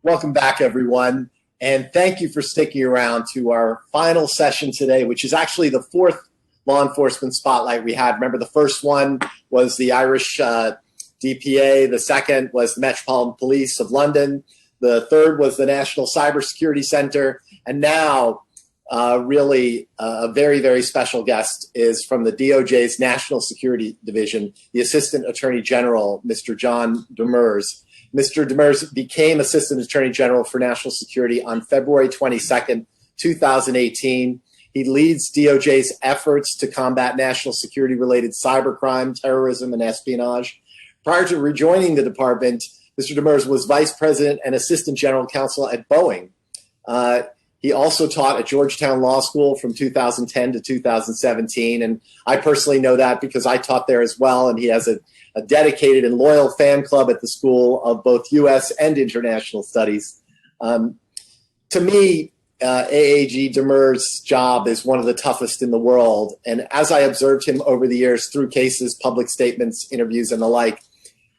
Welcome back, everyone. And thank you for sticking around to our final session today, which is actually the fourth law enforcement spotlight we had. Remember, the first one was the Irish DPA. The second was the Metropolitan Police of London. The third was the National Cybersecurity Center. And now, really, a very, very special guest is from the DOJ's National Security Division, the Assistant Attorney General, Mr. John Demers. Mr. Demers became Assistant Attorney General for National Security on February 22nd, 2018. He leads DOJ's efforts to combat national security-related cybercrime, terrorism, and espionage. Prior to rejoining the department, Mr. Demers was Vice President and Assistant General Counsel at Boeing. He also taught at Georgetown Law School from 2010 to 2017, and I personally know that because I taught there as well, and he has a dedicated and loyal fan club at the School of both U.S. and International Studies. To me, AAG Demers' job is one of the toughest in the world, and as I observed him over the years through cases, public statements, interviews, and the like,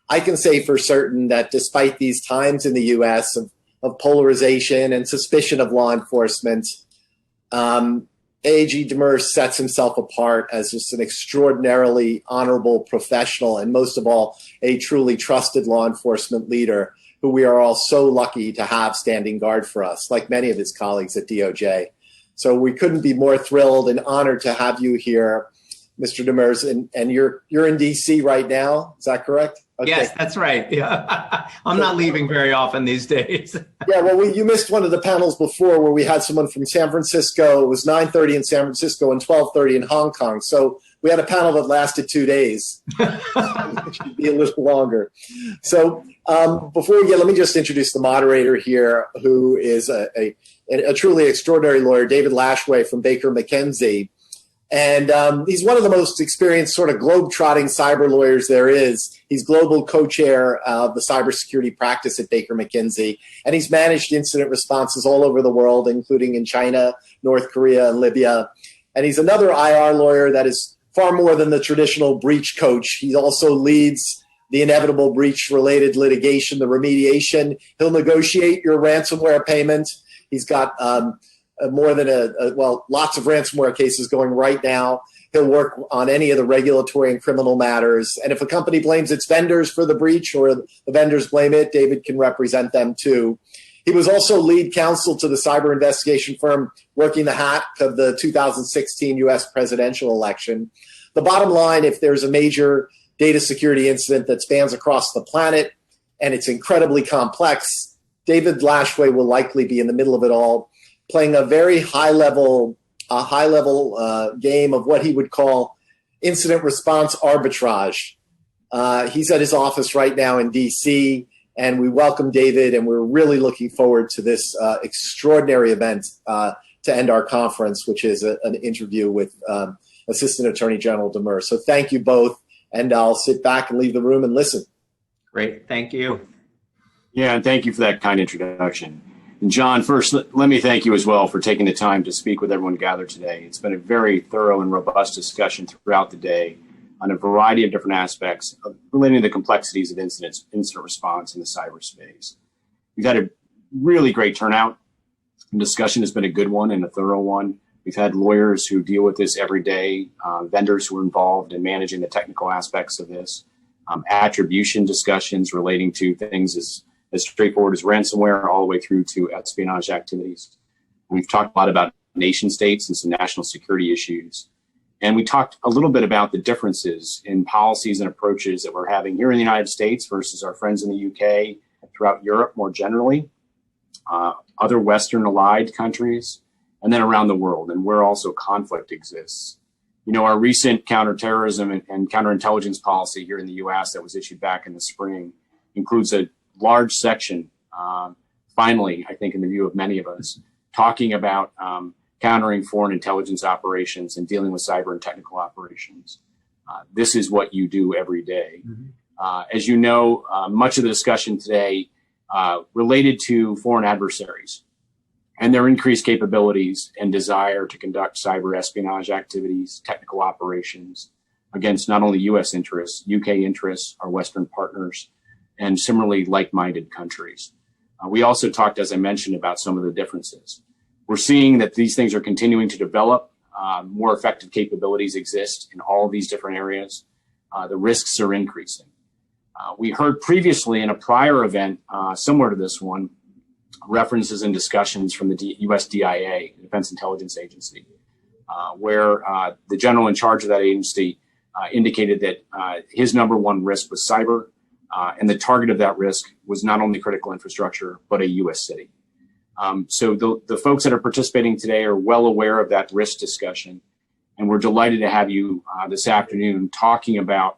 I can say for certain that despite these times in the U.S. of polarization and suspicion of law enforcement, AAG Demers sets himself apart as just an extraordinarily honorable professional and most of all, a truly trusted law enforcement leader who we are all so lucky to have standing guard for us, like many of his colleagues at DOJ. So we couldn't be more thrilled and honored to have you here, Mr. Demers, and you're in DC right now, is that correct? Okay. Yes, that's right. Yeah, I'm not leaving very often these days. Yeah, well, you missed one of the panels before where we had someone from San Francisco. It was 9:30 in San Francisco and 12:30 in Hong Kong. So we had a panel that lasted 2 days. It should be a little longer. So before we get, let me just introduce the moderator here, who is a truly extraordinary lawyer, David Lashway from Baker McKenzie. And he's one of the most experienced sort of globe-trotting cyber lawyers there is. He's global co-chair of the cybersecurity practice at Baker McKenzie, and he's managed incident responses all over the world, including in China, North Korea, and Libya. And he's another IR lawyer that is far more than the traditional breach coach. He also leads the inevitable breach-related litigation, the remediation. He'll negotiate your ransomware payment. He's got more than lots of ransomware cases going right now. He'll work on any of the regulatory and criminal matters. And if a company blames its vendors for the breach or the vendors blame it, David can represent them too. He was also lead counsel to the cyber investigation firm working the hack of the 2016 U.S. presidential election. The bottom line, if there's a major data security incident that spans across the planet and it's incredibly complex, David Lashway will likely be in the middle of it all, playing a very high-level game of what he would call incident response arbitrage. He's at his office right now in D.C., and we welcome David, and we're really looking forward to this extraordinary event to end our conference, which is an interview with Assistant Attorney General Demers. So thank you both, and I'll sit back and leave the room and listen. Great, thank you. Yeah, and thank you for that kind introduction. And John, first, let me thank you as well for taking the time to speak with everyone gathered today. It's been a very thorough and robust discussion throughout the day on a variety of different aspects relating to the complexities of incident response in the cyberspace. We've had a really great turnout. The discussion has been a good one and a thorough one. We've had lawyers who deal with this every day, vendors who are involved in managing the technical aspects of this, attribution discussions relating to things as straightforward as ransomware all the way through to espionage activities. We've talked a lot about nation states and some national security issues. And we talked a little bit about the differences in policies and approaches that we're having here in the United States versus our friends in the UK, throughout Europe more generally, other Western allied countries, and then around the world, and where also conflict exists. You know, our recent counterterrorism and counterintelligence policy here in the US that was issued back in the spring includes a large section, finally, I think in the view of many of us, talking about countering foreign intelligence operations and dealing with cyber and technical operations. This is what you do every day. Mm-hmm. As you know, much of the discussion today related to foreign adversaries and their increased capabilities and desire to conduct cyber espionage activities, technical operations against not only U.S. interests, UK interests, our Western partners, and similarly like-minded countries. We also talked, as I mentioned, about some of the differences. We're seeing that these things are continuing to develop. More effective capabilities exist in all of these different areas. The risks are increasing. We heard previously in a prior event similar to this one, references and discussions from the U.S. DIA, the Defense Intelligence Agency, where the general in charge of that agency indicated that his number one risk was cyber, and the target of that risk was not only critical infrastructure, but a U.S. city. So the folks that are participating today are well aware of that risk discussion, and we're delighted to have you this afternoon talking about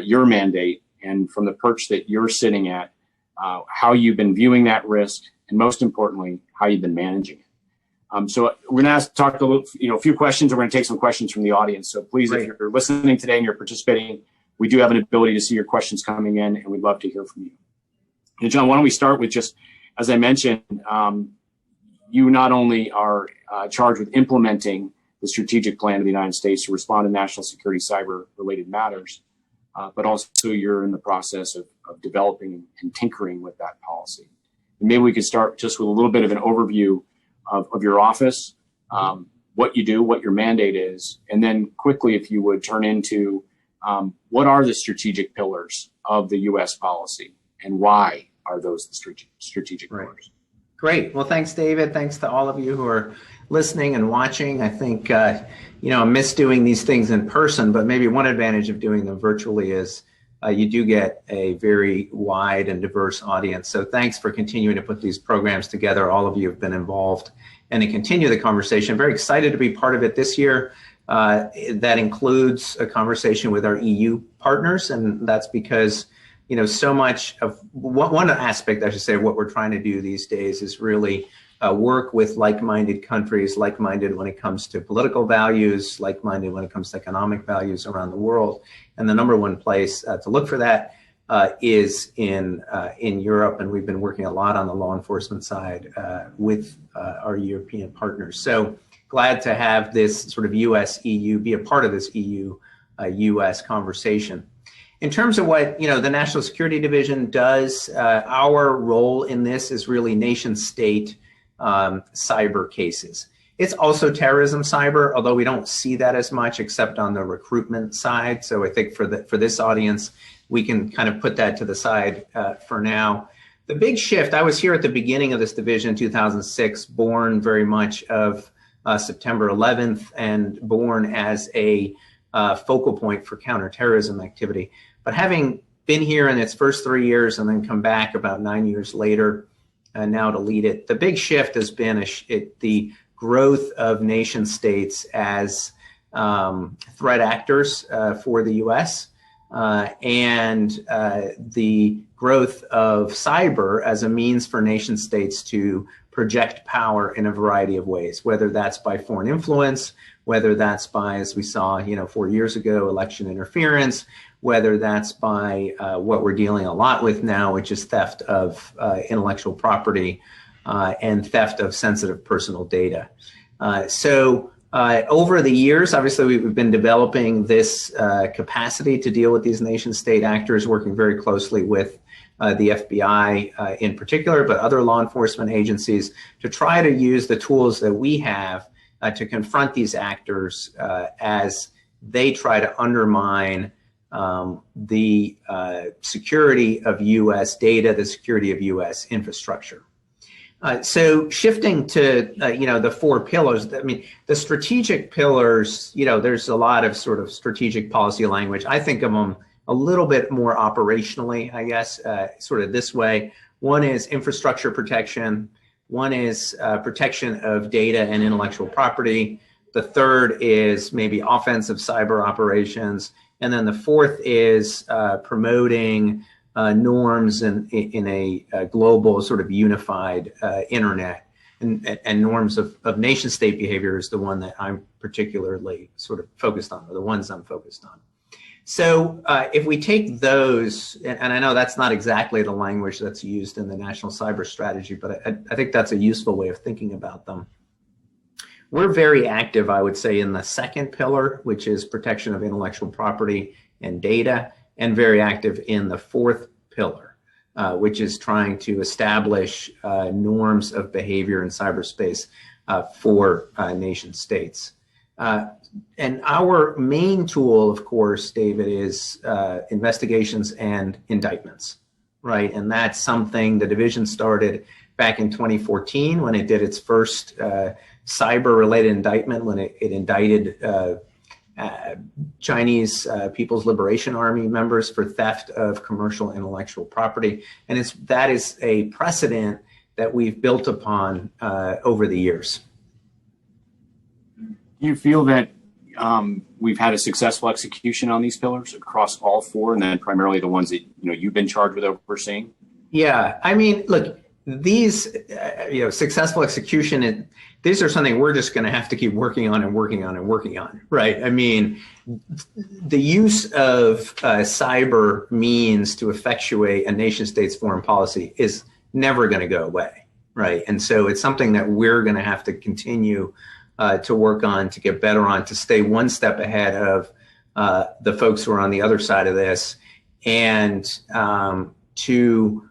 your mandate and from the perch that you're sitting at, how you've been viewing that risk, and most importantly, how you've been managing it. So we're going to talk a few questions. We're going to take some questions from the audience. So please, Great. If you're listening today and you're participating, we do have an ability to see your questions coming in, and we'd love to hear from you. And John, why don't we start with just, as I mentioned, you not only are charged with implementing the strategic plan of the United States to respond to national security cyber-related matters, but also you're in the process of developing and tinkering with that policy. And maybe we could start just with a little bit of an overview of your office, what you do, what your mandate is, and then quickly, if you would, turn into what are the strategic pillars of the U.S. policy, and why are those the strategic pillars? Great. Well, thanks, David. Thanks to all of you who are listening and watching. I think, I miss doing these things in person, but maybe one advantage of doing them virtually is you do get a very wide and diverse audience. So thanks for continuing to put these programs together. All of you have been involved and to continue the conversation. I'm very excited to be part of it this year. That includes a conversation with our EU partners, and that's because so much of one aspect, I should say, of what we're trying to do these days is really work with like-minded countries, like-minded when it comes to political values, like-minded when it comes to economic values around the world. And the number one place to look for that is in Europe, and we've been working a lot on the law enforcement side with our European partners. So glad to have this sort of U.S.-EU, be a part of this EU-U.S. conversation. In terms of what the National Security Division does, our role in this is really nation-state cyber cases. It's also terrorism cyber, although we don't see that as much except on the recruitment side. So I think for this audience, we can kind of put that to the side for now. The big shift, I was here at the beginning of this division, 2006, born very much of September 11th and born as a focal point for counterterrorism activity. But having been here in its first 3 years and then come back about 9 years later, now to lead it, the big shift has been the growth of nation states as threat actors for the U.S. And the growth of cyber as a means for nation states to project power in a variety of ways, whether that's by foreign influence, whether that's by, as we saw 4 years ago, election interference, whether that's by what we're dealing a lot with now, which is theft of intellectual property and theft of sensitive personal data. So over the years, obviously, we've been developing this capacity to deal with these nation-state actors, working very closely with the FBI in particular, but other law enforcement agencies to try to use the tools that we have to confront these actors as they try to undermine the security of U.S. data, the security of U.S. infrastructure. So shifting to, the four pillars, I mean, the strategic pillars, there's a lot of sort of strategic policy language. I think of them a little bit more operationally, I guess, sort of this way. One is infrastructure protection. One is protection of data and intellectual property. The third is maybe offensive cyber operations. And then the fourth is promoting norms in a global sort of unified internet, and norms of nation state behavior is the one that I'm particularly sort of focused on, or the ones I'm focused on. So if we take those, and I know that's not exactly the language that's used in the National Cyber Strategy, but I think that's a useful way of thinking about them. We're very active, I would say, in the second pillar, which is protection of intellectual property and data, and very active in the fourth pillar, which is trying to establish norms of behavior in cyberspace for nation states. And our main tool, of course, David, is investigations and indictments, right? And that's something the division started back in 2014 when it did its first cyber-related indictment, when it indicted Chinese People's Liberation Army members for theft of commercial intellectual property. And that is a precedent that we've built upon over the years. Do you feel that we've had a successful execution on these pillars across all four, and then primarily the ones that you've been charged with overseeing? Yeah, I mean, look, these successful execution, these are something we're just going to have to keep working on and working on and working on, right? I mean, the use of cyber means to effectuate a nation state's foreign policy is never going to go away, right? And so it's something that we're going to have to continue to work on, to get better on, to stay one step ahead of the folks who are on the other side of this, and to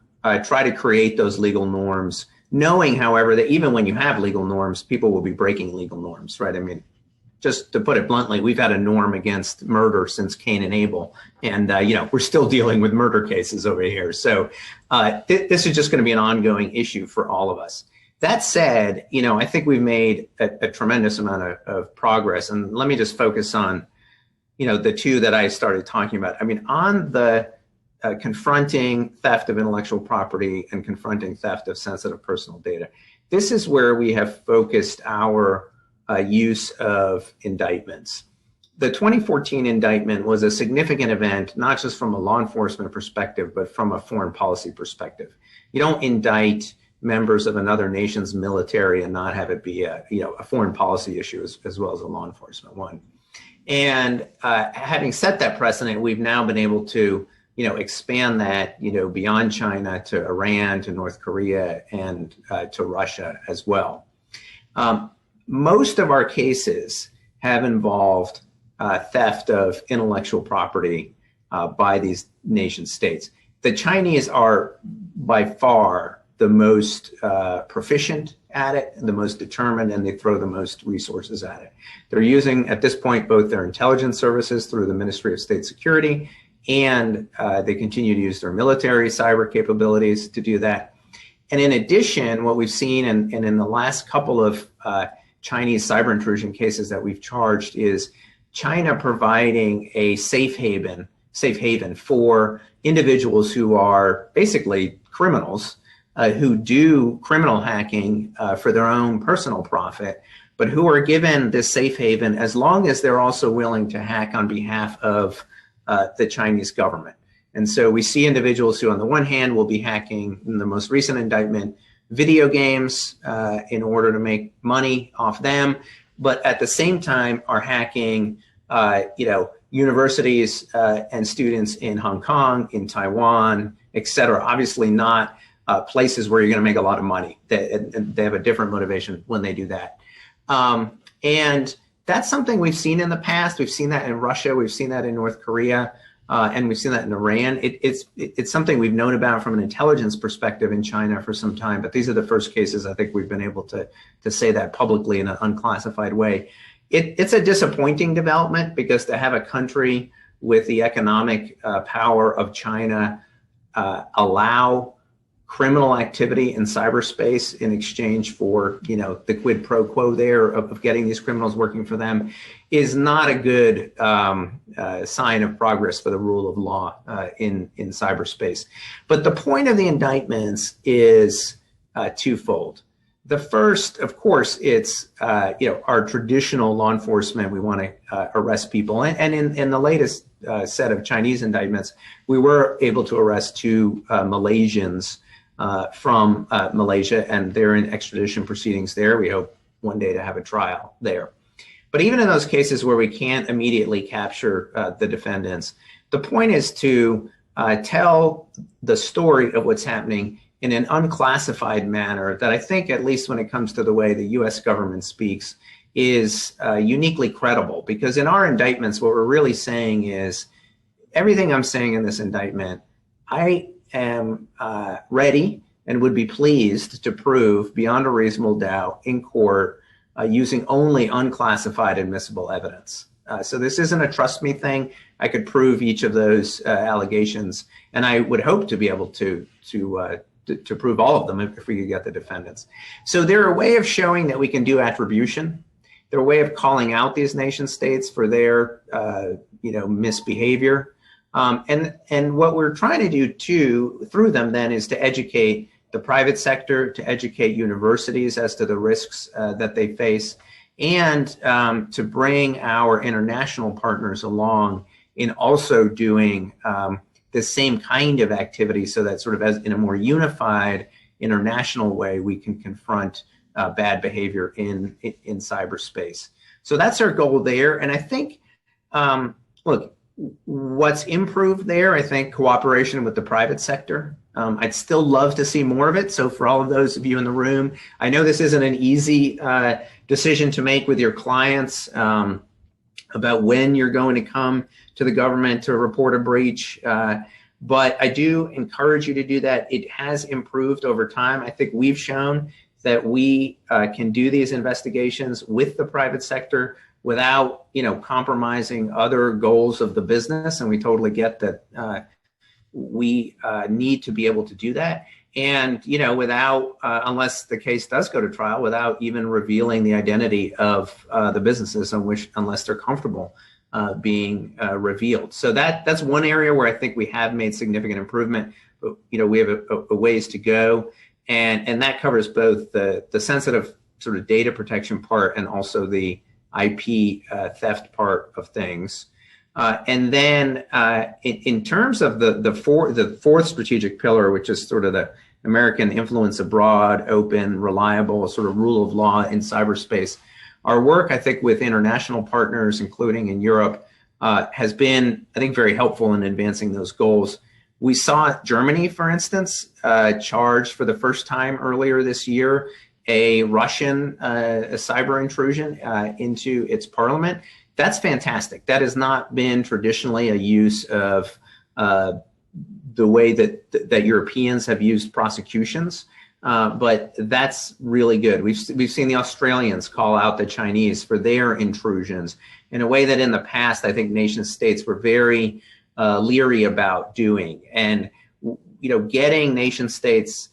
try to create those legal norms, knowing, however, that even when you have legal norms, people will be breaking legal norms, right? I mean, just to put it bluntly, we've had a norm against murder since Cain and Abel, and we're still dealing with murder cases over here. So this is just going to be an ongoing issue for all of us. That said, I think we've made a tremendous amount of progress, and let me just focus on, the two that I started talking about. I mean, on the confronting theft of intellectual property and confronting theft of sensitive personal data. This is where we have focused our use of indictments. The 2014 indictment was a significant event, not just from a law enforcement perspective, but from a foreign policy perspective. You don't indict members of another nation's military and not have it be a foreign policy issue as well as a law enforcement one. And having set that precedent, we've now been able to expand that, beyond China to Iran, to North Korea, and to Russia as well. Most of our cases have involved theft of intellectual property by these nation states. The Chinese are by far the most proficient at it, the most determined, and they throw the most resources at it. They're using, at this point, both their intelligence services through the Ministry of State Security, and they continue to use their military cyber capabilities to do that. And in addition, what we've seen, and in the last couple of Chinese cyber intrusion cases that we've charged, is China providing a safe haven for individuals who are basically criminals, who do criminal hacking for their own personal profit, but who are given this safe haven as long as they're also willing to hack on behalf of the Chinese government. And so we see individuals who, on the one hand, will be hacking, in the most recent indictment, video games in order to make money off them, but at the same time are hacking, universities and students in Hong Kong, in Taiwan, et cetera. Obviously not places where you're going to make a lot of money. They have a different motivation when they do that. And that's something we've seen in the past. We've seen that in Russia. We've seen that in North Korea. And we've seen that in Iran. It's something we've known about from an intelligence perspective in China for some time. But these are the first cases I think we've been able to say that publicly in an unclassified way. It's a disappointing development, because to have a country with the economic power of China allow criminal activity in cyberspace in exchange for, the quid pro quo there of getting these criminals working for them is not a good sign of progress for the rule of law in cyberspace. But the point of the indictments is twofold. The first, of course, it's our traditional law enforcement. We want to arrest people, and in the latest set of Chinese indictments, we were able to arrest two Malaysians from Malaysia, and they're in extradition proceedings there. We hope one day to have a trial there. But even in those cases where we can't immediately capture the defendants, the point is to tell the story of what's happening in an unclassified manner that I think, at least when it comes to the way the U.S. government speaks, is uniquely credible. Because in our indictments, what we're really saying is, everything I'm saying in this indictment, I am ready and would be pleased to prove beyond a reasonable doubt in court using only unclassified admissible evidence. So this isn't a trust me thing. I could prove each of those allegations, and I would hope to be able to prove all of them if we could get the defendants. So they're a way of showing that we can do attribution. They're a way of calling out these nation states for their misbehavior. And what we're trying to do too through them then is to educate the private sector, to educate universities as to the risks that they face, and to bring our international partners along in also doing the same kind of activity, so that sort of as in a more unified international way we can confront bad behavior in cyberspace. So that's our goal there. And I think, look, what's improved there, I think cooperation with the private sector. I'd still love to see more of it. So for all of those of you in the room, I know this isn't an easy decision to make with your clients about when you're going to come to the government to report a breach. But I do encourage you to do that. It has improved over time. I think we've shown that we can do these investigations with the private sector without, compromising other goals of the business. And we totally get that we need to be able to do that. And, without, unless the case does go to trial, without even revealing the identity of the businesses unless they're comfortable being revealed. So that's one area where I think we have made significant improvement, but, we have a ways to go. And that covers both the sensitive sort of data protection part and also the IP theft part of things. And then in terms of the fourth strategic pillar, which is sort of the American influence abroad, open, reliable, sort of rule of law in cyberspace, our work, I think, with international partners, including in Europe, has been, I think, very helpful in advancing those goals. We saw Germany, for instance, charged for the first time earlier this year a Russian a cyber intrusion into its parliament. That's fantastic. That has not been traditionally a use of the way that Europeans have used prosecutions, but that's really good. We've seen the Australians call out the Chinese for their intrusions in a way that in the past I think nation states were very leery about doing. And getting nation states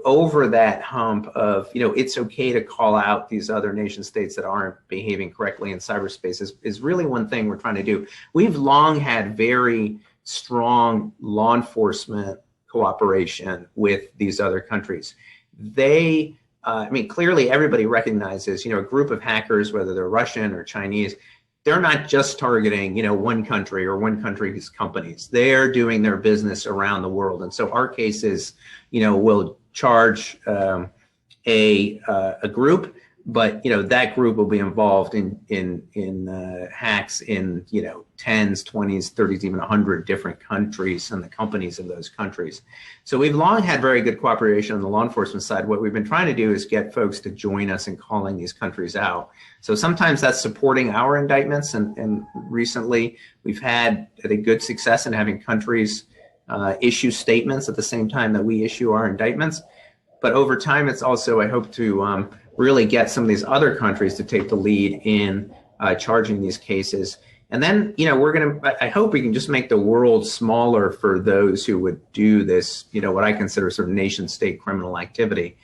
over that hump of, it's okay to call out these other nation states that aren't behaving correctly in cyberspace is really one thing we're trying to do. We've long had very strong law enforcement cooperation with these other countries. They, clearly everybody recognizes, a group of hackers, whether they're Russian or Chinese, they're not just targeting, one country or one country's companies. They're doing their business around the world. And so our cases, will charge a group, but that group will be involved in hacks in 10s, 20s, 30s, even 100 different countries and the companies of those countries. So we've long had very good cooperation on the law enforcement side. What we've been trying to do is get folks to join us in calling these countries out. So sometimes that's supporting our indictments, and recently we've had, I think, good success in having countries issue statements at the same time that we issue our indictments. But over time, it's also, I hope, to really get some of these other countries to take the lead in charging these cases. And then, I hope we can just make the world smaller for those who would do this, what I consider sort of nation state criminal activity.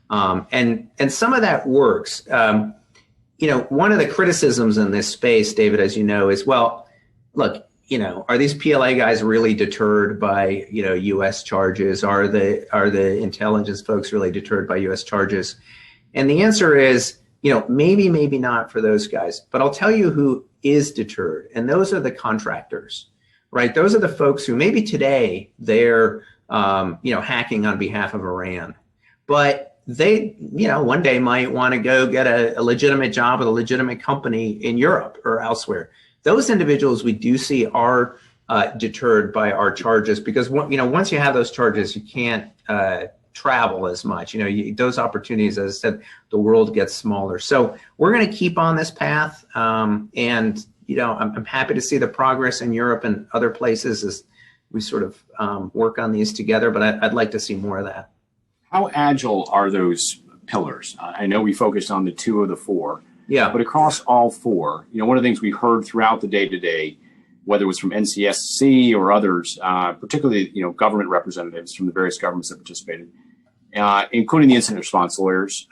And some of that works. One of the criticisms in this space, David, as you know, is, well, look, are these PLA guys really deterred by, U.S. charges? Are the intelligence folks really deterred by U.S. charges? And the answer is, maybe, maybe not for those guys. But I'll tell you who is deterred, and those are the contractors, right? Those are the folks who maybe today they're, hacking on behalf of Iran, but they, one day might want to go get a legitimate job with a legitimate company in Europe or elsewhere. Those individuals we do see are deterred by our charges because, once you have those charges, you can't travel as much. Those opportunities, as I said, the world gets smaller. So we're going to keep on this path. And, I'm happy to see the progress in Europe and other places as sort of work on these together. But I'd like to see more of that. How agile are those pillars? I know we focused on the 2 of the 4. Yeah. But across all 4, one of the things we heard throughout the day today, whether it was from NCSC or others, particularly, government representatives from the various governments that participated, including the incident response lawyers,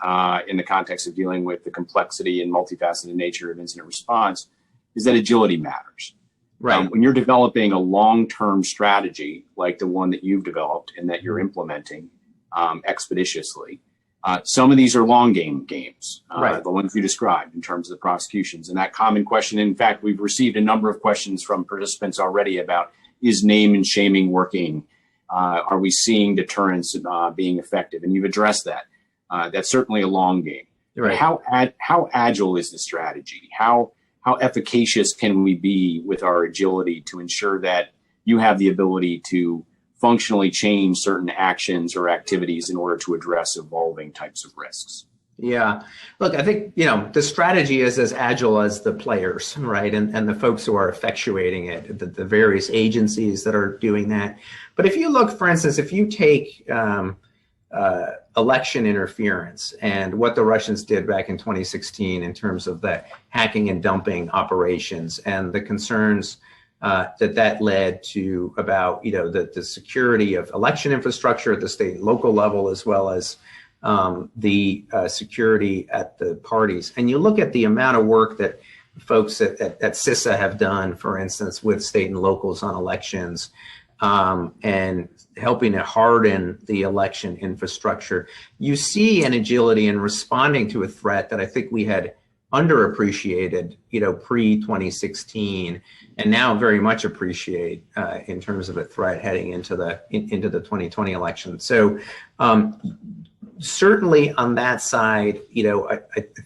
in the context of dealing with the complexity and multifaceted nature of incident response, is that agility matters. Right. When you're developing a long-term strategy like the one that you've developed and that you're implementing expeditiously, some of these are long games, right. The ones you described in terms of the prosecutions. And that common question, in fact, we've received a number of questions from participants already about, is name and shaming working? Are we seeing deterrence being effective? And you've addressed that. That's certainly a long game. Right. How agile is the strategy? How efficacious can we be with our agility to ensure that you have the ability to functionally change certain actions or activities in order to address evolving types of risks? Yeah. Look, I think, the strategy is as agile as the players, right? And the folks who are effectuating it, the various agencies that are doing that. But if you look, for instance, if you take election interference and what the Russians did back in 2016 in terms of the hacking and dumping operations and the concerns that led to about, the security of election infrastructure at the state and local level, as well as the security at the parties. And you look at the amount of work that folks at CISA have done, for instance, with state and locals on elections, and helping to harden the election infrastructure. You see an agility in responding to a threat that I think we had underappreciated, pre-2016, and now very much appreciate in terms of a threat heading into the 2020 election. So certainly on that side, I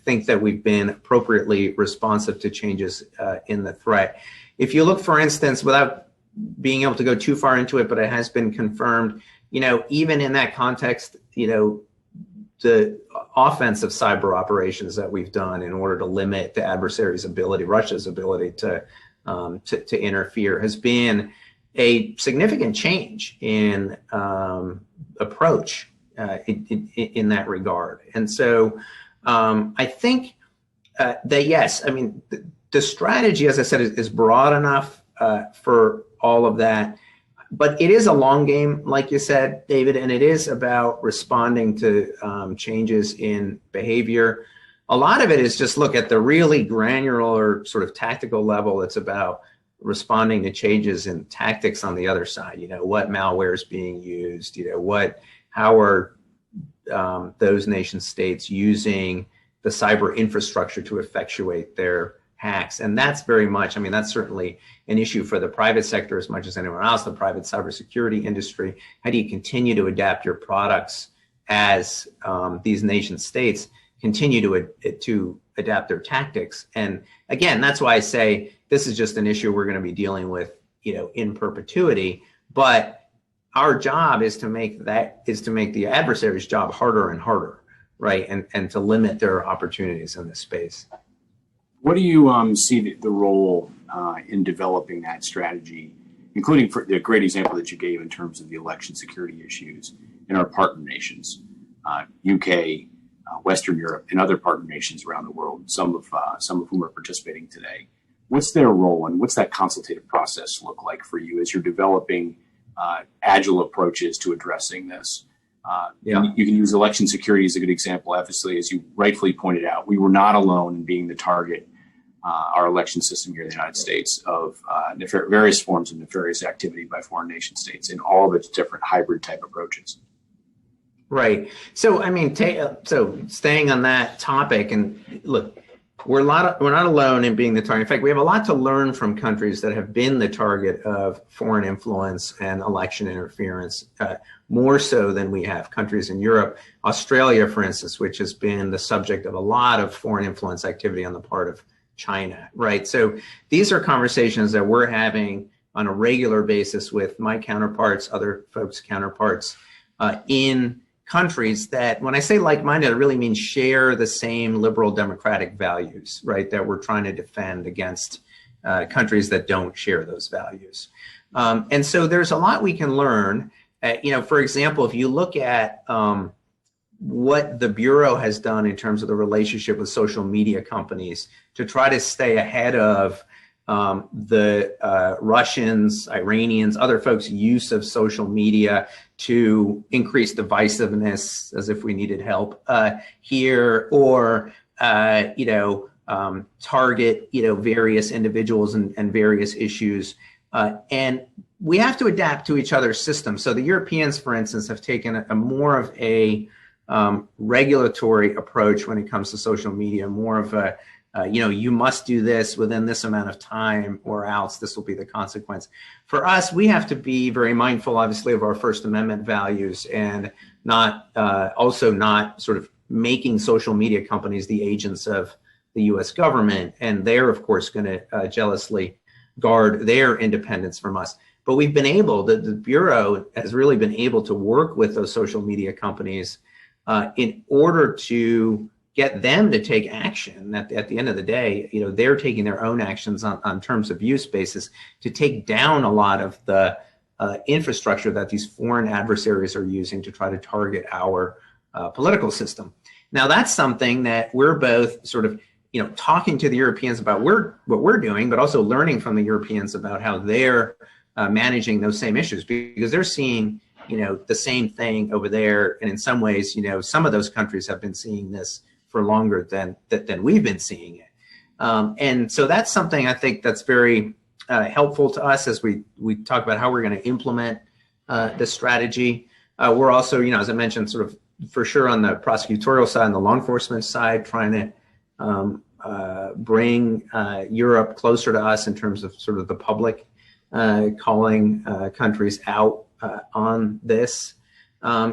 think that we've been appropriately responsive to changes in the threat. If you look, for instance, without being able to go too far into it, but it has been confirmed, even in that context, the offensive cyber operations that we've done in order to limit the adversary's ability, Russia's ability to interfere, has been a significant change in approach in that regard. And so I think that, yes, I mean, the strategy, as I said, is broad enough for all of that. But it is a long game, like you said, David, and it is about responding to changes in behavior. A lot of it is just look at the really granular sort of tactical level. It's about responding to changes in tactics on the other side. What malware is being used, how are those nation states using the cyber infrastructure to effectuate their hacks. And that's very much, that's certainly an issue for the private sector as much as anyone else, the private cybersecurity industry. How do you continue to adapt your products as these nation states continue to adapt their tactics? And again, that's why I say this is just an issue we're going to be dealing with, in perpetuity. But our job is to make the adversary's job harder and harder, right? And to limit their opportunities in this space. What do you see the role in developing that strategy, including for the great example that you gave in terms of the election security issues in our partner nations, UK, Western Europe, and other partner nations around the world, some of whom are participating today? What's their role, and what's that consultative process look like for you as you're developing agile approaches to addressing this? You can use election security as a good example. Obviously, as you rightfully pointed out, we were not alone in being the target, our election system here in the United States, of various forms of nefarious activity by foreign nation states in all of its different hybrid type approaches. Right. So, so staying on that topic, and look, we're not alone in being the target. In fact, we have a lot to learn from countries that have been the target of foreign influence and election interference, more so than we have countries in Europe. Australia, for instance, which has been the subject of a lot of foreign influence activity on the part of China, right? So these are conversations that we're having on a regular basis with my counterparts, other folks' counterparts in countries that, when I say like-minded, I really mean share the same liberal democratic values, right, that we're trying to defend against countries that don't share those values. And so there's a lot we can learn. For example, if you look at what the Bureau has done in terms of the relationship with social media companies to try to stay ahead of the Russians, Iranians, other folks' use of social media to increase divisiveness, as if we needed help here, or target various individuals and various issues. And we have to adapt to each other's systems. So the Europeans, for instance, have taken a more of a regulatory approach when it comes to social media, more of a you must do this within this amount of time or else this will be the consequence. For us, we have to be very mindful, obviously, of our First Amendment values and not sort of making social media companies the agents of the U.S. government. And they're, of course, going to jealously guard their independence from us. But we've been able, the Bureau has really been able to work with those social media companies in order to get them to take action. At the end of the day, they're taking their own actions on terms of use basis to take down a lot of the infrastructure that these foreign adversaries are using to try to target our political system. Now, that's something that we're both sort of, talking to the Europeans about what we're doing, but also learning from the Europeans about how they're managing those same issues, because they're seeing, the same thing over there. And in some ways, some of those countries have been seeing this for longer than we've been seeing it. And so that's something I think that's very helpful to us as we talk about how we're going to implement this strategy. We're also, as I mentioned, sort of for sure on the prosecutorial side and the law enforcement side, trying to bring Europe closer to us in terms of sort of the public calling countries out on this.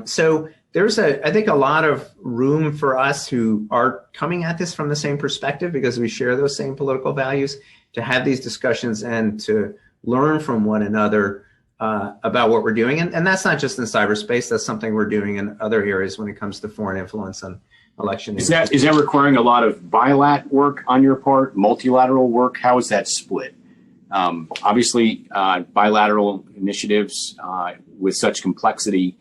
So there's I think a lot of room for us who are coming at this from the same perspective, because we share those same political values, to have these discussions and to learn from one another about what we're doing. And that's not just in cyberspace. That's something we're doing in other areas when it comes to foreign influence and election. Is that requiring a lot of bilateral work on your part, multilateral work? How is that split? Obviously, bilateral initiatives with such complexity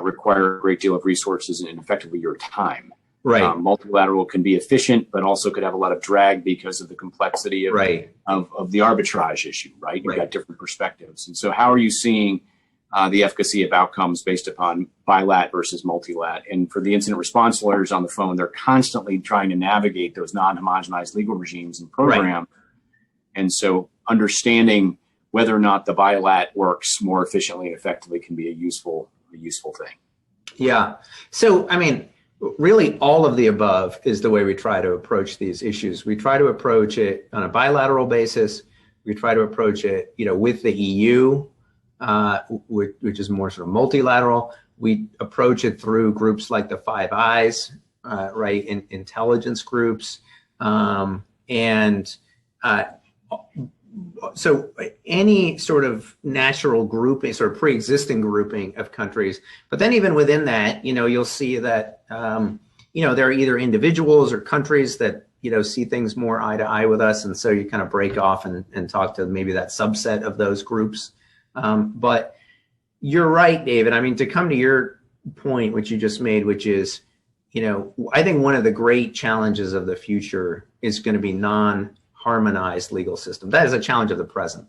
require a great deal of resources and effectively your time. Right. Multilateral can be efficient, but also could have a lot of drag because of the complexity of the arbitrage issue, right? You've got different perspectives. And so how are you seeing the efficacy of outcomes based upon bilat versus multilat? And for the incident response lawyers on the phone, they're constantly trying to navigate those non-homogenized legal regimes and program. Right. And so understanding whether or not the bilat works more efficiently and effectively can be a useful thing. Yeah. So, I mean, really all of the above is the way we try to approach these issues. We try to approach it on a bilateral basis. We try to approach it, with the EU, which is more sort of multilateral. We approach it through groups like the Five Eyes, intelligence groups, so any sort of natural grouping, sort of pre-existing grouping of countries. But then even within that, you'll see that, there are either individuals or countries that, see things more eye to eye with us. And so you kind of break off and talk to maybe that subset of those groups. But you're right, David. I mean, to come to your point, which you just made, which is, I think one of the great challenges of the future is going to be non-harmonized legal system. That is a challenge of the present.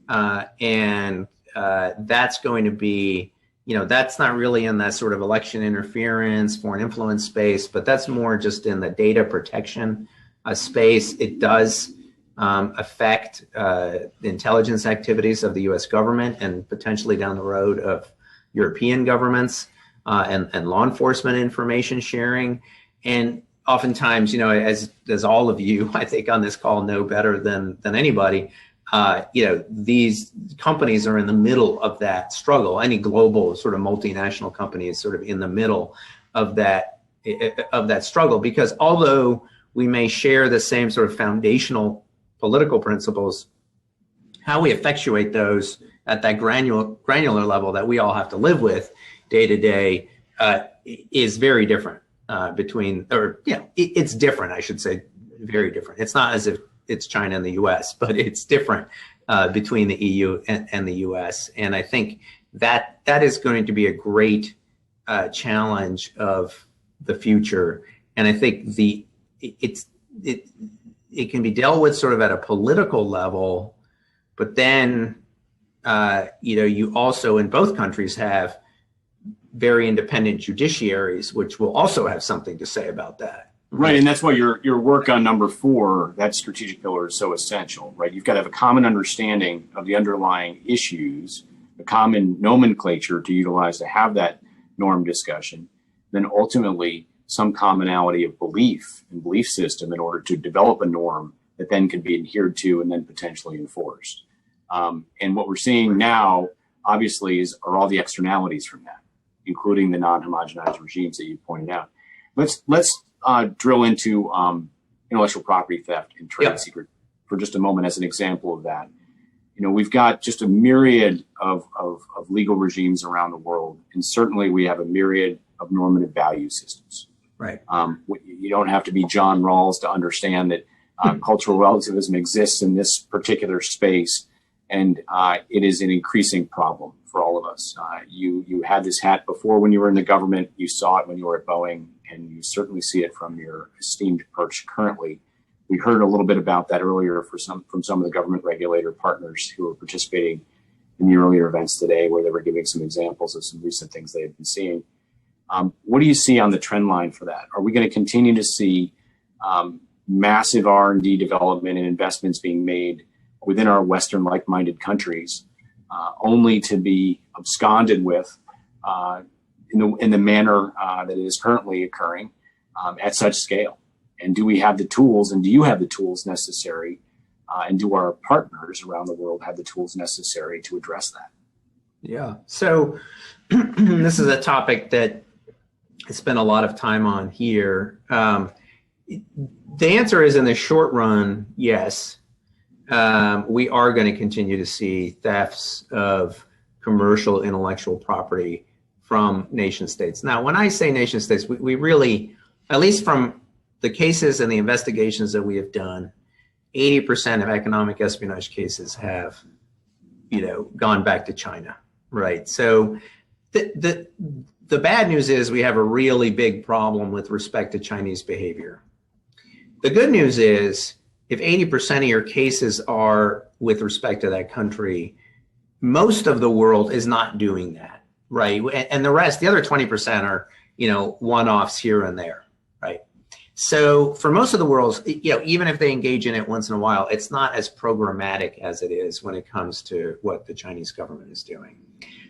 And that's going to be, that's not really in that sort of election interference, foreign influence space, but that's more just in the data protection space. It does affect the intelligence activities of the U.S. government and potentially down the road of European governments and law enforcement information sharing. And oftentimes, as all of you, I think on this call know better than anybody, these companies are in the middle of that struggle. Any global sort of multinational company is sort of in the middle of that struggle, because although we may share the same sort of foundational political principles, how we effectuate those at that granular level that we all have to live with day to day is very different. It's different, I should say, very different. It's not as if it's China and the US, but it's different between the EU and the US. And I think that is going to be a great challenge of the future. And I think it can be dealt with sort of at a political level, but then you also in both countries have very independent judiciaries, which will also have something to say about that. Right, and that's why your work on number 4, that strategic pillar, is so essential, right? You've got to have a common understanding of the underlying issues, a common nomenclature to utilize to have that norm discussion, then ultimately some commonality of belief and belief system in order to develop a norm that then can be adhered to and then potentially enforced. And what we're seeing now, obviously, are all the externalities from that, including the non-homogenized regimes that you pointed out. Let's drill into intellectual property theft and trade secret for just a moment as an example of that. We've got just a myriad of legal regimes around the world, and certainly we have a myriad of normative value systems. Right. You don't have to be John Rawls to understand that cultural relativism exists in this particular space, and it is an increasing problem for all of us. You had this hat before when you were in the government, you saw it when you were at Boeing, and you certainly see it from your esteemed perch currently. We heard a little bit about that earlier from some of the government regulator partners who were participating in the earlier events today, where they were giving some examples of some recent things they had been seeing. What do you see on the trend line for that? Are we going to continue to see massive R&D development and investments being made within our Western like-minded countries, only to be absconded with in the manner that it is currently occurring at such scale? And do we have the tools, and do you have the tools necessary, and do our partners around the world have the tools necessary to address that? Yeah. So this is a topic that I spent a lot of time on here. The answer is, in the short run, yes. We are going to continue to see thefts of commercial intellectual property from nation states. Now, when I say nation states, we really, at least from the cases and the investigations that we have done, 80% of economic espionage cases have, gone back to China, right? So the bad news is we have a really big problem with respect to Chinese behavior. The good news is, if 80% of your cases are with respect to that country, most of the world is not doing that, right? And the rest, the other 20% are, one-offs here and there, right? So for most of the world, even if they engage in it once in a while, it's not as programmatic as it is when it comes to what the Chinese government is doing.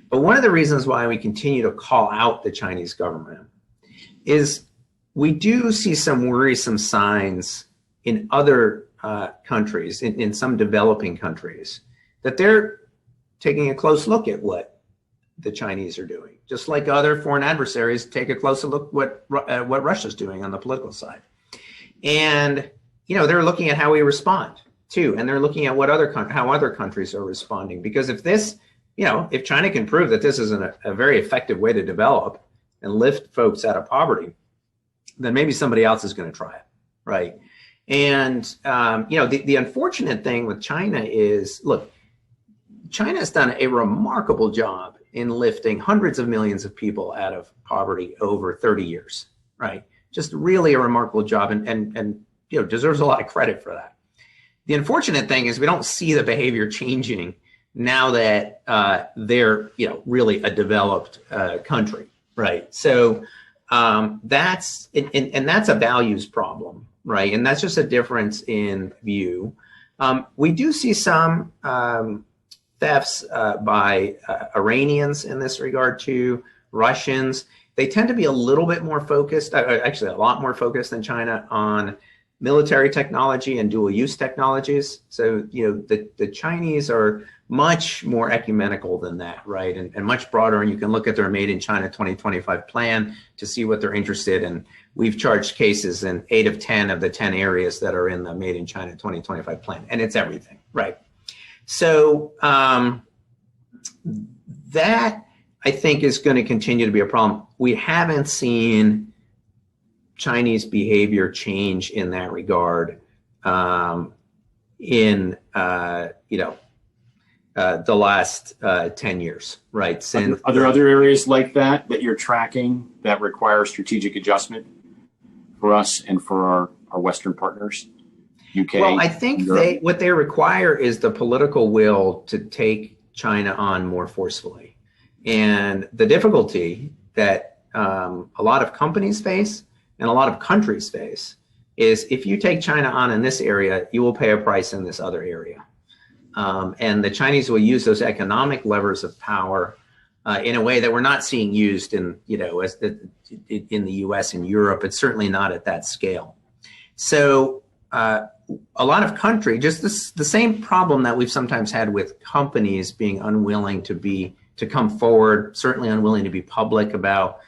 But one of the reasons why we continue to call out the Chinese government is we do see some worrisome signs in other countries, in some developing countries, that they're taking a close look at what the Chinese are doing, just like other foreign adversaries take a closer look at what Russia's doing on the political side. And they're looking at how we respond too, and they're looking at how other countries are responding. Because if this, if China can prove that this is a very effective way to develop and lift folks out of poverty, then maybe somebody else is going to try it, right? And the unfortunate thing with China is, look, China has done a remarkable job in lifting hundreds of millions of people out of poverty over 30 years, right? Just really a remarkable job, and deserves a lot of credit for that. The unfortunate thing is we don't see the behavior changing now that they're really a developed country, right? So that's a values problem, right? And that's just a difference in view. We do see some thefts by Iranians in this regard too, Russians. They tend to be a little bit more focused, actually a lot more focused than China, on military technology and dual use technologies. So, the Chinese are much more ecumenical than that, right? And much broader. And you can look at their Made in China 2025 plan to see what they're interested in. We've charged cases in 8 of 10 of the 10 areas that are in the Made in China 2025 plan. And it's everything, right? So that, I think, is going to continue to be a problem. We haven't seen Chinese behavior change in that regard in the last 10 years, right? Since Are there other areas like that you're tracking that require strategic adjustment for us and for our Western partners? UK. Well, I think what they require is the political will to take China on more forcefully. And the difficulty that a lot of companies face and a lot of countries face is if you take China on in this area, you will pay a price in this other area. And the Chinese will use those economic levers of power in a way that we're not seeing used in the U.S. and Europe. It's certainly not at that scale. So a lot of countries, just the same problem that we've sometimes had with companies being unwilling to come forward, certainly unwilling to be public about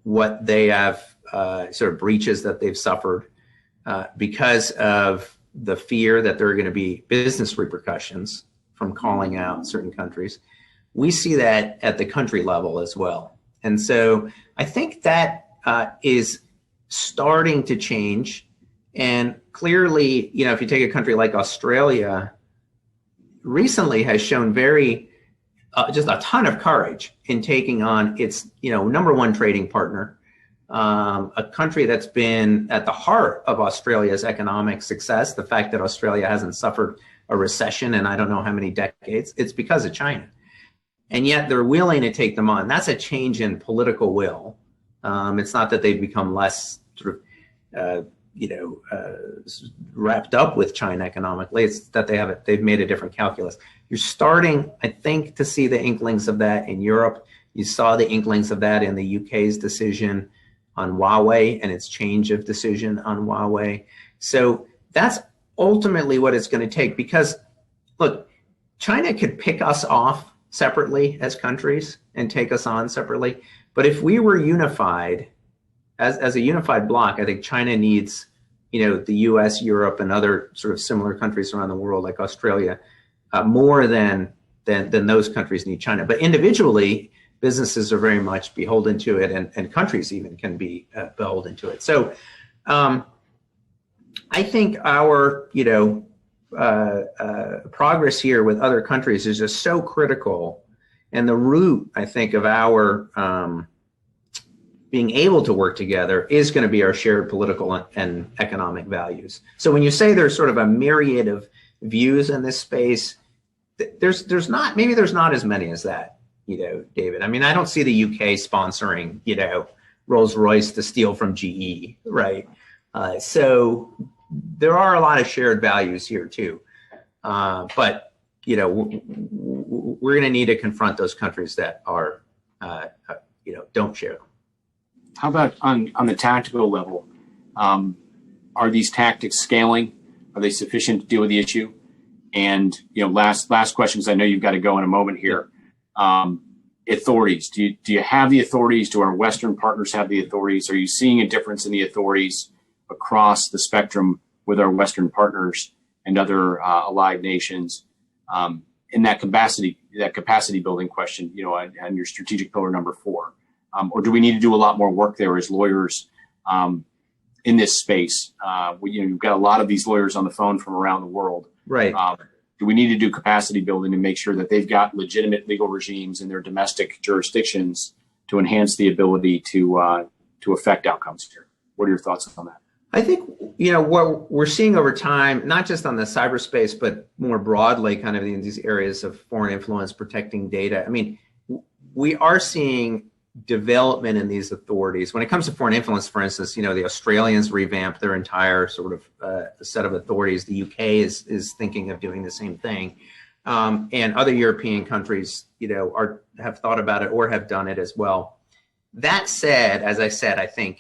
what they have, sort of breaches that they've suffered because of the fear that there are going to be business repercussions from calling out certain countries. We see that at the country level as well. And so I think that is starting to change. And clearly, if you take a country like Australia, recently has shown just a ton of courage in taking on its, number one trading partner, a country that's been at the heart of Australia's economic success. The fact that Australia hasn't suffered a recession in I don't know how many decades, it's because of China. And yet they're willing to take them on. That's a change in political will. It's not that they've become less sort of, wrapped up with China economically. It's that they've made a different calculus. You're starting, I think, to see the inklings of that in Europe. You saw the inklings of that in the UK's decision on Huawei and its change of decision on Huawei. So that's ultimately what it's going to take because, look, China could pick us off separately as countries and take us on separately. But if we were unified, as a unified bloc, I think China needs, the US, Europe, and other sort of similar countries around the world like Australia more than those countries need China. But individually, businesses are very much beholden to it, and countries even can be beholden to it. So I think our, progress here with other countries is just so critical. And the root, I think, of our being able to work together is going to be our shared political and economic values. So when you say there's sort of a myriad of views in this space, there's not as many as that, David. I mean, I don't see the UK sponsoring, Rolls-Royce to steal from GE, right? So there are a lot of shared values here too. But, we're going to need to confront those countries that are, don't share them. How about on the tactical level? Are these tactics scaling? Are they sufficient to deal with the issue? And last question, because I know you've got to go in a moment here. Authorities. Do you have the authorities? Do our Western partners have the authorities? Are you seeing a difference in the authorities across the spectrum with our Western partners and other allied nations in that capacity building question? On your strategic pillar number 4. Or do we need to do a lot more work there as lawyers in this space? You've got a lot of these lawyers on the phone from around the world. Right. Do we need to do capacity building to make sure that they've got legitimate legal regimes in their domestic jurisdictions to enhance the ability to affect outcomes here? What are your thoughts on that? I think, what we're seeing over time, not just on the cyberspace, but more broadly kind of in these areas of foreign influence, protecting data. I mean, we are seeing development in these authorities. When it comes to foreign influence, for instance, the Australians revamped their entire sort of set of authorities. The UK is thinking of doing the same thing. And other European countries, have thought about it or have done it as well. That said, as I said, I think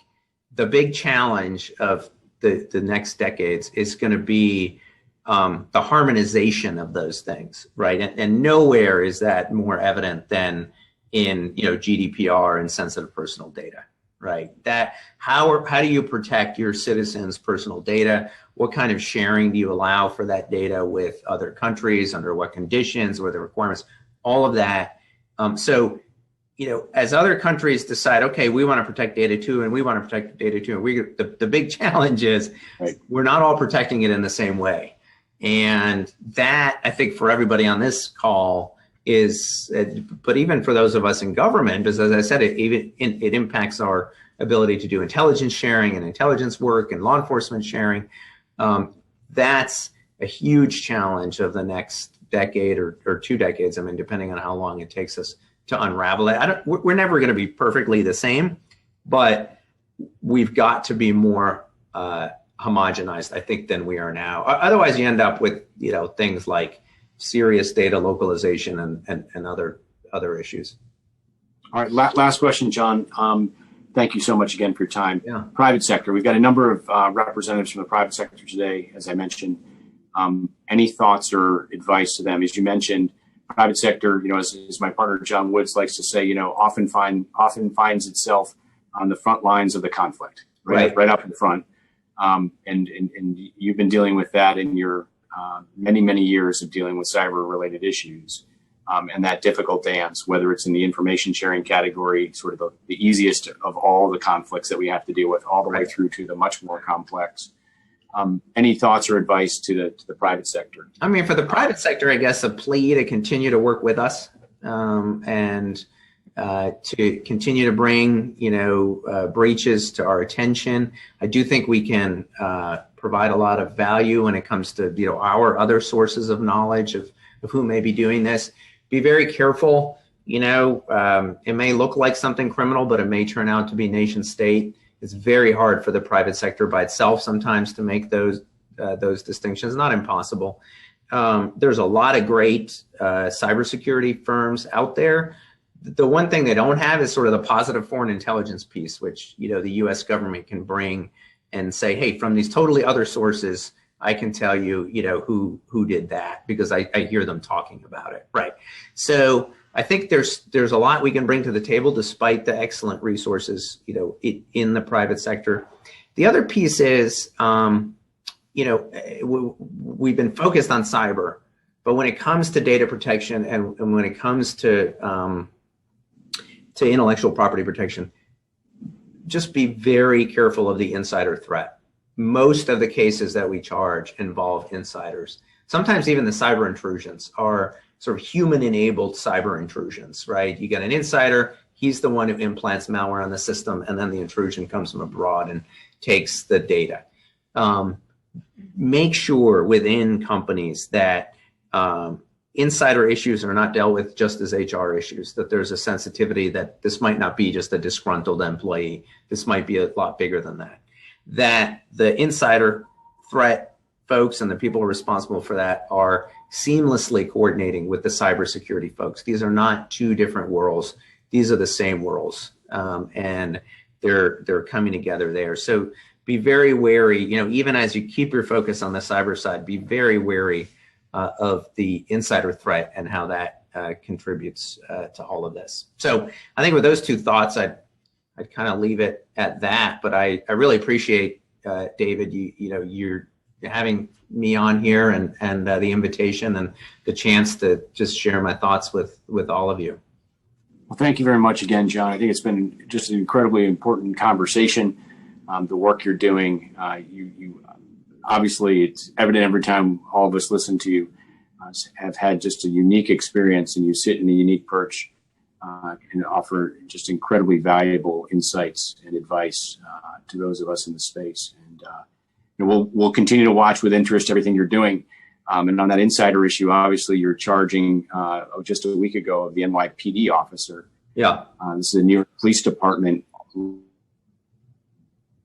the big challenge of the next decades is going to be the harmonization of those things, right? And nowhere is that more evident than in GDPR and sensitive personal data, right? That how do you protect your citizens' personal data? What kind of sharing do you allow for that data with other countries? Under what conditions? What are the requirements? All of that. So as other countries decide, okay, we want to protect data too, and we want to protect data too, and the big challenge is right. We're not all protecting it in the same way. And that, I think, for everybody on this call is, but even for those of us in government, because as I said, it impacts our ability to do intelligence sharing and intelligence work and law enforcement sharing. That's a huge challenge of the next decade or 2 decades. I mean, depending on how long it takes us to unravel it. We're never going to be perfectly the same, but we've got to be more homogenized, I think, than we are now. Otherwise, you end up with, things like serious data localization and other issues. All right, last question, John. Thank you so much again for your time. Yeah. Private sector. We've got a number of representatives from the private sector today, as I mentioned. Any thoughts or advice to them? As you mentioned, private sector, as my partner John Woods likes to say, often finds itself on the front lines of the conflict, right up in front. And you've been dealing with that in your many years of dealing with cyber-related issues. And that difficult dance, whether it's in the information sharing category, sort of the easiest of all the conflicts that we have to deal with, all the way through to the much more complex. Any thoughts or advice to the private sector? I mean, for the private sector, I guess a plea to continue to work with us and to continue to bring, breaches to our attention. I do think we can provide a lot of value when it comes to, our other sources of knowledge of who may be doing this. Be very careful. It may look like something criminal, but it may turn out to be nation state. It's very hard for the private sector by itself sometimes to make those distinctions. Not impossible. There's a lot of great cybersecurity firms out there. The one thing they don't have is sort of the positive foreign intelligence piece, which the U.S. government can bring and say, hey, from these totally other sources, I can tell you, who did that because I hear them talking about it, right? So I think there's a lot we can bring to the table despite the excellent resources, in the private sector. The other piece is, we've been focused on cyber, but when it comes to data protection and when it comes to intellectual property protection, just be very careful of the insider threat. Most of the cases that we charge involve insiders. Sometimes even the cyber intrusions are sort of human-enabled cyber intrusions, right? You get an insider, he's the one who implants malware on the system, and then the intrusion comes from abroad and takes the data. Make sure within companies that insider issues are not dealt with just as HR issues, that there's a sensitivity that this might not be just a disgruntled employee. This might be a lot bigger than that. That the insider threat folks and the people responsible for that are seamlessly coordinating with the cybersecurity folks. These are not two different worlds. These are the same worlds, and they're coming together there. So be very wary, even as you keep your focus on the cyber side, be very wary of the insider threat and how that contributes to all of this. So I think with those two thoughts, I'd kind of leave it at that. But I really appreciate, David, you're having me on here and the invitation and the chance to just share my thoughts with all of you. Well, thank you very much again, John. I think it's been just an incredibly important conversation. The work you're doing, you obviously, it's evident every time all of us listen to you, have had just a unique experience, and you sit in a unique perch and offer just incredibly valuable insights and advice to those of us in the space. And we'll continue to watch with interest everything you're doing. And on that insider issue, obviously, you're charging just a week ago of the NYPD officer. Yeah. This is a New York Police Department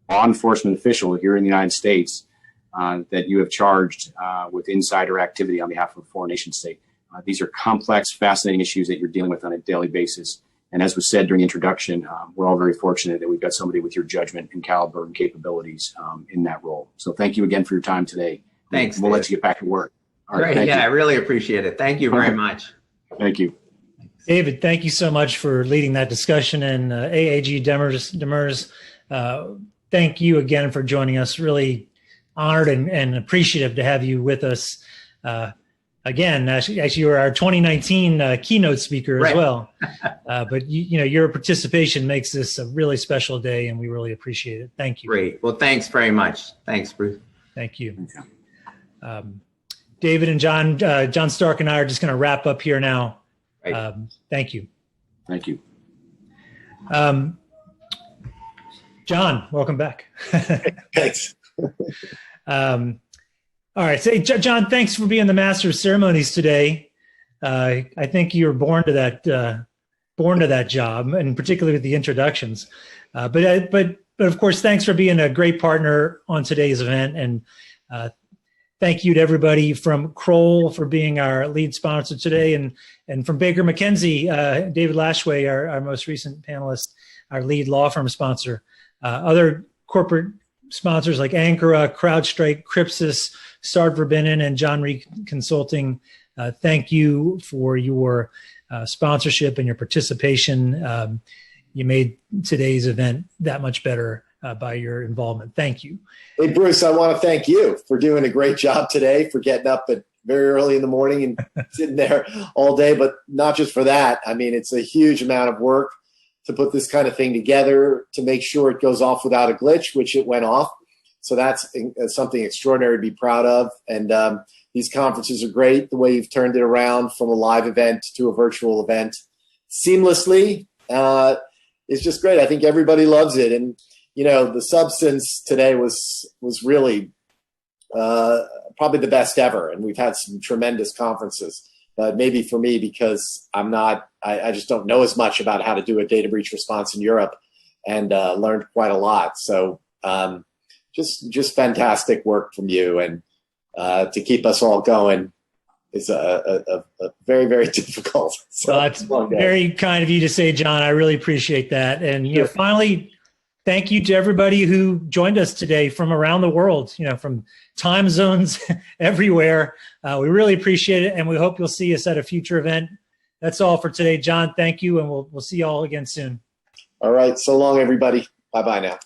law enforcement official here in the United States that you have charged with insider activity on behalf of a foreign nation state. These are complex, fascinating issues that you're dealing with on a daily basis. And as was said during the introduction, we're all very fortunate that we've got somebody with your judgment and caliber and capabilities in that role. So thank you again for your time today. Thanks. We'll let you get back to work. All right. Great. Yeah, I really appreciate it. Thank you very much. Thank you. David, thank you so much for leading that discussion. And AAG Demers, thank you again for joining us. Really honored and appreciative to have you with us. Again, actually, you were our 2019 keynote speaker as well. But your participation makes this a really special day, and we really appreciate it. Thank you. Great. Well, thanks very much. Thanks, Bruce. Thank you. David and John, John Stark and I are just going to wrap up here now. Right. Thank you. Thank you. John, welcome back. Thanks. All right. So, John, thanks for being the master of ceremonies today. I think you were born to that job, and particularly with the introductions. But of course, thanks for being a great partner on today's event, and thank you to everybody from Kroll for being our lead sponsor today, and from Baker McKenzie, David Lashway, our most recent panelist, our lead law firm sponsor. Other corporate sponsors like Ankara, CrowdStrike, Crypsis, Start Verbinnen, and John Reed Consulting. Thank you for your sponsorship and your participation. You made today's event that much better by your involvement. Thank you. Hey, Bruce, I want to thank you for doing a great job today, for getting up at very early in the morning and sitting there all day. But not just for that. I mean, it's a huge amount of work to put this kind of thing together, to make sure it goes off without a glitch, which it went off. So that's something extraordinary to be proud of. And these conferences are great, the way you've turned it around from a live event to a virtual event seamlessly. It's just great. I think everybody loves it. And, you know, the substance today was really probably the best ever. And we've had some tremendous conferences. But maybe for me, because I just don't know as much about how to do a data breach response in Europe, and learned quite a lot. So just fantastic work from you, and to keep us all going is a very, very difficult. So well, it's very kind of you to say, John. I really appreciate that. And you know, finally, thank you to everybody who joined us today from around the world, you know, from time zones everywhere. We really appreciate it, and we hope you'll see us at a future event. That's all for today, John. Thank you, and we'll see you all again soon. All right. So long, everybody. Bye-bye now.